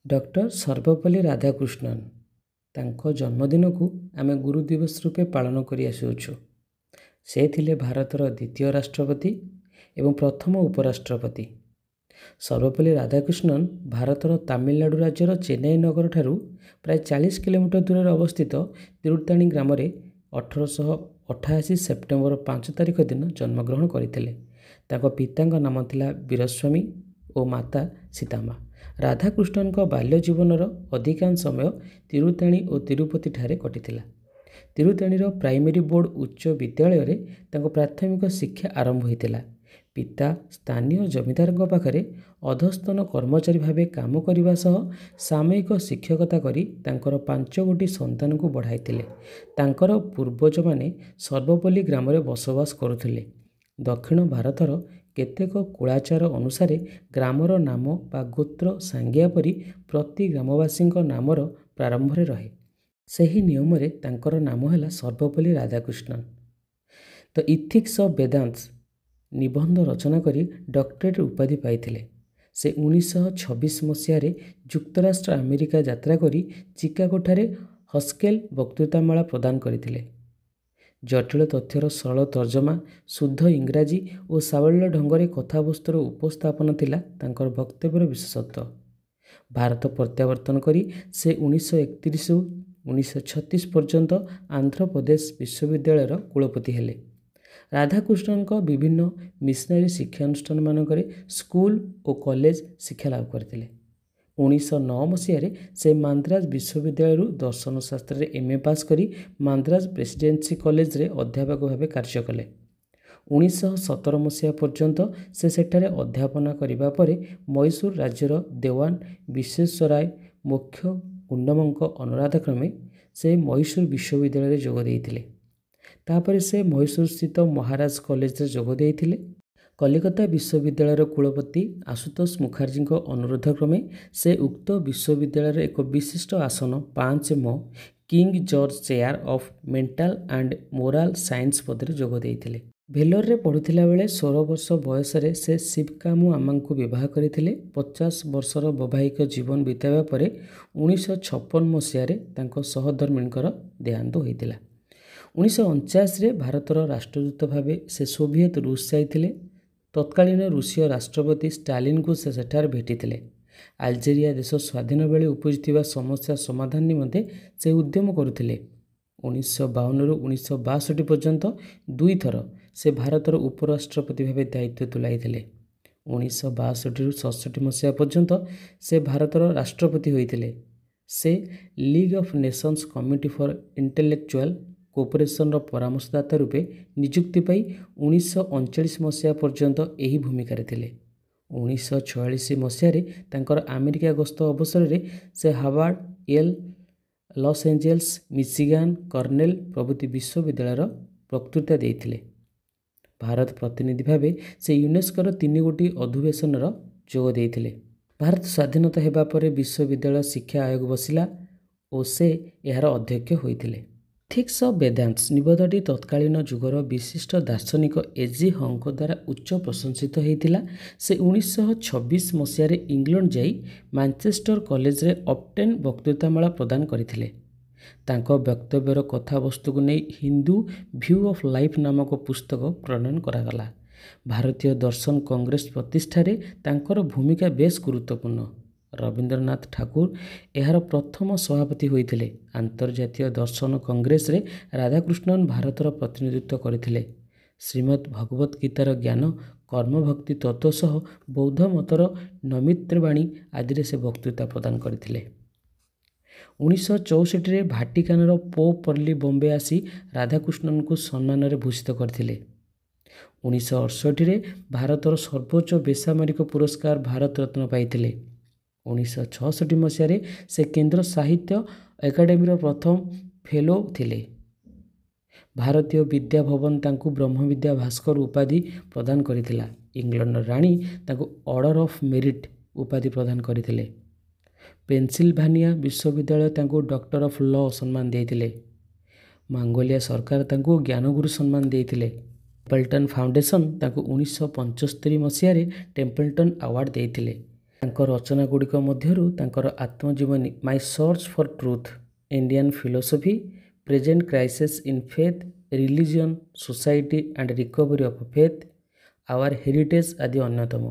Doctor Sarvepalli Radhakrishnan ତାଙ୍କ ଜନ୍ମଦିନକୁ ଆମେ ଗୁରୁ ଦିବସ ରୂପେ ପାଳନ କରି ଆସୁଅଛୁ। ସେ ଥିଲେ ଭାରତର ଦ୍ୱିତୀୟ ରାଷ୍ଟ୍ରପତି ଏବଂ ପ୍ରଥମ ଉପରାଷ୍ଟ୍ରପତି। ସର୍ବପଲ୍ଲୀ ରାଧାକୃଷ୍ଣନ ଭାରତର ତାମିଲନାଡୁ ରାଜ୍ୟର ଚେନ୍ନାଇ ନଗରଠାରୁ ପ୍ରାୟ 40 କିଲୋମିଟର ଦୂରରେ ଅବସ୍ଥିତ ତିରୁତ୍ତାଣି ଗ୍ରାମରେ 1888 ସେପ୍ଟେମ୍ବର 5 ତାରିଖ ଦିନ ଜନ୍ମଗ୍ରହଣ କରିଥିଲେ। ତାଙ୍କ ପିତାଙ୍କ ନାମ ଥିଲା ବୀରସ୍ୱାମୀ ଓ ମାତା ସୀତାମା। ରାଧାକୃଷ୍ଣନଙ୍କ ବାଲ୍ୟ ଜୀବନର ଅଧିକାଂଶ ସମୟ ତିରୁତ୍ତାଣି ଓ ତିରୁପତି ଠାରେ କଟିଥିଲା। ତିରୁତ୍ତାଣିର ପ୍ରାଇମେରୀ ବୋର୍ଡ ଉଚ୍ଚ ବିଦ୍ୟାଳୟରେ ତାଙ୍କ ପ୍ରାଥମିକ ଶିକ୍ଷା ଆରମ୍ଭ ହୋଇଥିଲା। ପିତା ସ୍ଥାନୀୟ ଜମିଦାରଙ୍କ ପାଖରେ ଅଧସ୍ତନ କର୍ମଚାରୀ ଭାବେ କାମ କରିବା ସହ ସାମୟିକ ଶିକ୍ଷକତା କରି ତାଙ୍କର 5 ଗୋଟି ସନ୍ତାନଙ୍କୁ ବଢ଼ାଇଥିଲେ। ତାଙ୍କର ପୂର୍ବଜମାନେ ସର୍ବପଲ୍ଲୀ ଗ୍ରାମରେ ବସବାସ କରୁଥିଲେ। ଦକ୍ଷିଣ ଭାରତର କେତେକ କୁଳାଚାର ଅନୁସାରେ ଗ୍ରାମର ନାମ ବା ଗୋତ୍ର ସାଙ୍ଗିଆ ପରି ପ୍ରତି ଗ୍ରାମବାସୀଙ୍କ ନାମର ପ୍ରାରମ୍ଭରେ ରହେ। ସେହି ନିୟମରେ ତାଙ୍କର ନାମ ହେଲା ସର୍ବପଲ୍ଲୀ ରାଧାକୃଷ୍ଣନ। ଦ ଇଥିକ୍ସ ଅଫ୍ ବେଦାନ୍ତ ନିବନ୍ଧ ରଚନା କରି ଡକ୍ଟରେଟ୍ ଉପାଧି ପାଇଥିଲେ। ସେ 1926 ମସିହାରେ ଯୁକ୍ତରାଷ୍ଟ୍ର ଆମେରିକା ଯାତ୍ରା କରି ଚିକାଗୋଠାରେ ହସ୍କେଲ ବକ୍ତୃତାମାଳା ପ୍ରଦାନ କରିଥିଲେ। ଜଟିଳ ତଥ୍ୟର ସରଳ ତର୍ଜମା, ଶୁଦ୍ଧ ଇଂରାଜୀ ଓ ସାବଳୀଳ ଢଙ୍ଗରେ କଥାବସ୍ତୁର ଉପସ୍ଥାପନ ଥିଲା ତାଙ୍କର ବକ୍ତବ୍ୟର ବିଶେଷତ୍ୱ। ଭାରତ ପ୍ରତ୍ୟାବର୍ତ୍ତନ କରି ସେ 1931ରୁ 1936 ପର୍ଯ୍ୟନ୍ତ ଆନ୍ଧ୍ରପ୍ରଦେଶ ବିଶ୍ୱବିଦ୍ୟାଳୟର କୁଳପତି ହେଲେ। ରାଧାକୃଷ୍ଣନଙ୍କ ବିଭିନ୍ନ ମିଶନାରୀ ଶିକ୍ଷାନୁଷ୍ଠାନମାନଙ୍କରେ ସ୍କୁଲ ଓ କଲେଜ ଶିକ୍ଷା ଲାଭ କରିଥିଲେ। 1909 ମସିହାରେ ସେ ମାନ୍ଦ୍ରାଜ ବିଶ୍ୱବିଦ୍ୟାଳୟରୁ ଦର୍ଶନ ଶାସ୍ତ୍ରରେ MA ପାସ୍ କରି ମାନ୍ଦ୍ରାଜ ପ୍ରେସିଡେନ୍ସି କଲେଜରେ ଅଧ୍ୟାପକ ଭାବେ କାର୍ଯ୍ୟ କଲେ। 1917 ମସିହା ପର୍ଯ୍ୟନ୍ତ ସେ ସେଠାରେ ଅଧ୍ୟାପନା କରିବା ପରେ ମହୀଶୂର ରାଜ୍ୟର ଦେୱାନ ବିଶ୍ୱେଶ୍ୱରାୟ ମୋକ୍ଷ କୁଣ୍ଡମଙ୍କ ଅନୁରୋଧ କ୍ରମେ ସେ ମହୀଶୂର ବିଶ୍ୱବିଦ୍ୟାଳୟରେ ଯୋଗ ଦେଇଥିଲେ। ତାପରେ ସେ ମହୀଶୂରସ୍ଥିତ ମହାରାଜ କଲେଜରେ ଯୋଗ ଦେଇଥିଲେ। କଲିକତା ବିଶ୍ୱବିଦ୍ୟାଳୟର କୁଳପତି ଆଶୁତୋଷ ମୁଖାର୍ଜୀଙ୍କ ଅନୁରୋଧ କ୍ରମେ ସେ ଉକ୍ତ ବିଶ୍ୱବିଦ୍ୟାଳୟର ଏକ ବିଶିଷ୍ଟ ଆସନ 5ମ King George chair of mental and moral science ପଦରେ ଯୋଗ ଦେଇଥିଲେ। ଭେଲୋରରେ ପଢ଼ୁଥିଲା ବେଳେ 16 ବର୍ଷ ବୟସରେ ସେ ଶିବକାମୁ ଆମାଙ୍କୁ ବିବାହ କରିଥିଲେ। 50 ବର୍ଷର ବୈବାହିକ ଜୀବନ ବିତାଇବା ପରେ 1956 ମସିହାରେ ତାଙ୍କ ସହଧର୍ମିଣୀଙ୍କର ଦେହାନ୍ତ ହୋଇଥିଲା। 1949ରେ ଭାରତର ରାଷ୍ଟ୍ରଦୂତ ଭାବେ ସେ ସୋଭିଏତ ରୁଷ ଯାଇଥିଲେ। ତତ୍କାଳୀନ ରୁଷୀୟ ରାଷ୍ଟ୍ରପତି ଷ୍ଟାଲିନଙ୍କୁ ସେ ସେଠାରେ ଭେଟିଥିଲେ। ଆଲଜେରିଆ ଦେଶ ସ୍ୱାଧୀନ ବେଳେ ଉପୁଜିଥିବା ସମସ୍ୟା ସମାଧାନ ନିମନ୍ତେ ସେ ଉଦ୍ୟମ କରୁଥିଲେ। 1952ରୁ 1962 ପର୍ଯ୍ୟନ୍ତ 2 ଥର ସେ ଭାରତର ଉପରାଷ୍ଟ୍ରପତି ଭାବେ ଦାୟିତ୍ୱ ତୁଲାଇଥିଲେ। 1962ରୁ 67 ମସିହା ପର୍ଯ୍ୟନ୍ତ ସେ ଭାରତର ରାଷ୍ଟ୍ରପତି ହୋଇଥିଲେ। ସେ League of Nations committee for intellectual କୋଅପରେସନର ପରାମର୍ଶଦାତା ରୂପେ ନିଯୁକ୍ତି ପାଇ 1939 ମସିହା ପର୍ଯ୍ୟନ୍ତ ଏହି ଭୂମିକାରେ ଥିଲେ। 1946 ମସିହାରେ ତାଙ୍କର ଆମେରିକା ଗସ୍ତ ଅବସରରେ ସେ Harvard, Yale, loss Angels, Michigan, colonel ପ୍ରଭୃତି ବିଶ୍ୱବିଦ୍ୟାଳୟର ବକ୍ତୃତା ଦେଇଥିଲେ। ଭାରତ ପ୍ରତିନିଧି ଭାବେ ସେ ୟୁନେସ୍କୋର 3 ଗୋଟି ଅଧିବେଶନର ଯୋଗ ଦେଇଥିଲେ। ଭାରତ ସ୍ୱାଧୀନତା ହେବା ପରେ ବିଶ୍ୱବିଦ୍ୟାଳୟ ଶିକ୍ଷା ଆୟୋଗ ବସିଲା ଓ ସେ ଏହାର ଅଧ୍ୟକ୍ଷ ହୋଇଥିଲେ। ଇଥିକ୍ସ ଅଫ୍ ବେଦାନ୍ତ ନିବନ୍ଧଟି ତତ୍କାଳୀନ ଯୁଗର ବିଶିଷ୍ଟ ଦାର୍ଶନିକ A.J. ହଙ୍କ ଦ୍ୱାରା ଉଚ୍ଚ ପ୍ରଶଂସିତ ହୋଇଥିଲା। ସେ 1926 ମସିହାରେ ଇଂଲଣ୍ଡ ଯାଇ ମାଞ୍ଚେଷ୍ଟର କଲେଜରେ ଅପ୍ଟେନ୍ ବକ୍ତୃତାମାଳା ପ୍ରଦାନ କରିଥିଲେ। ତାଙ୍କ ବକ୍ତବ୍ୟର କଥାବସ୍ତୁକୁ ନେଇ ହିନ୍ଦୁ ଭ୍ୟୁ ଅଫ୍ ଲାଇଫ୍ ନାମକ ପୁସ୍ତକ ପ୍ରଣୟନ କରାଗଲା। ଭାରତୀୟ ଦର୍ଶନ କଂଗ୍ରେସ ପ୍ରତିଷ୍ଠାରେ ତାଙ୍କର ଭୂମିକା ବେଶ୍ ଗୁରୁତ୍ୱପୂର୍ଣ୍ଣ। ରବୀନ୍ଦ୍ରନାଥ ଠାକୁର ଏହାର ପ୍ରଥମ ସଭାପତି ହୋଇଥିଲେ। ଆନ୍ତର୍ଜାତୀୟ ଦର୍ଶନ କଂଗ୍ରେସରେ ରାଧାକୃଷ୍ଣନ ଭାରତର ପ୍ରତିନିଧିତ୍ୱ କରିଥିଲେ। ଶ୍ରୀମଦ୍ ଭଗବତ ଗୀତାର ଜ୍ଞାନ, କର୍ମଭକ୍ତି ତତ୍ତ୍ୱ ସହ ବୌଦ୍ଧ ମତର ନୈମିତ୍ତିକବାଣୀ ଆଦିରେ ସେ ବକ୍ତୃତା ପ୍ରଦାନ କରିଥିଲେ। 1964ରେ ଭାଟିକାନର ପୋପ୍ ପର୍ଲି ବମ୍ବେ ଆସି ରାଧାକୃଷ୍ଣନଙ୍କୁ ସମ୍ମାନରେ ଭୂଷିତ କରିଥିଲେ। 1968ରେ ଭାରତର ସର୍ବୋଚ୍ଚ ବେସାମରିକ ପୁରସ୍କାର ଭାରତ ରତ୍ନ ପାଇଥିଲେ। 1966 ମସିହାରେ ସେ କେନ୍ଦ୍ର ସାହିତ୍ୟ ଏକାଡେମୀର ପ୍ରଥମ ଫେଲୋ ଥିଲେ। ଭାରତୀୟ ବିଦ୍ୟା ଭବନ ତାଙ୍କୁ ବ୍ରହ୍ମବିଦ୍ୟା ଭାସ୍କର ଉପାଧି ପ୍ରଦାନ କରିଥିଲା। ଇଂଲଣ୍ଡର ରାଣୀ ତାଙ୍କୁ ଅର୍ଡର ଅଫ୍ ମେରିଟ୍ ଉପାଧି ପ୍ରଦାନ କରିଥିଲେ। ପେନସିଲଭାନିଆ ବିଶ୍ୱବିଦ୍ୟାଳୟ ତାଙ୍କୁ ଡକ୍ଟର ଅଫ୍ ଲ ସମ୍ମାନ ଦେଇଥିଲେ। ମଙ୍ଗୋଲିଆ ସରକାର ତାଙ୍କୁ ଜ୍ଞାନଗୁରୁ ସମ୍ମାନ ଦେଇଥିଲେ। ଟେମ୍ପଲଟନ ଫାଉଣ୍ଡେସନ ତାଙ୍କୁ 1975 ମସିହାରେ ଟେମ୍ପଲଟନ ଆୱାର୍ଡ ଦେଇଥିଲେ। ତାଙ୍କ ରଚନାଗୁଡ଼ିକ ମଧ୍ୟରୁ ତାଙ୍କର ଆତ୍ମଜୀବନୀ my search for truth, Indian philosophy, present crisis in faith, religion, society and recovery of faith, our heritage ଆଦି ଅନ୍ୟତମ।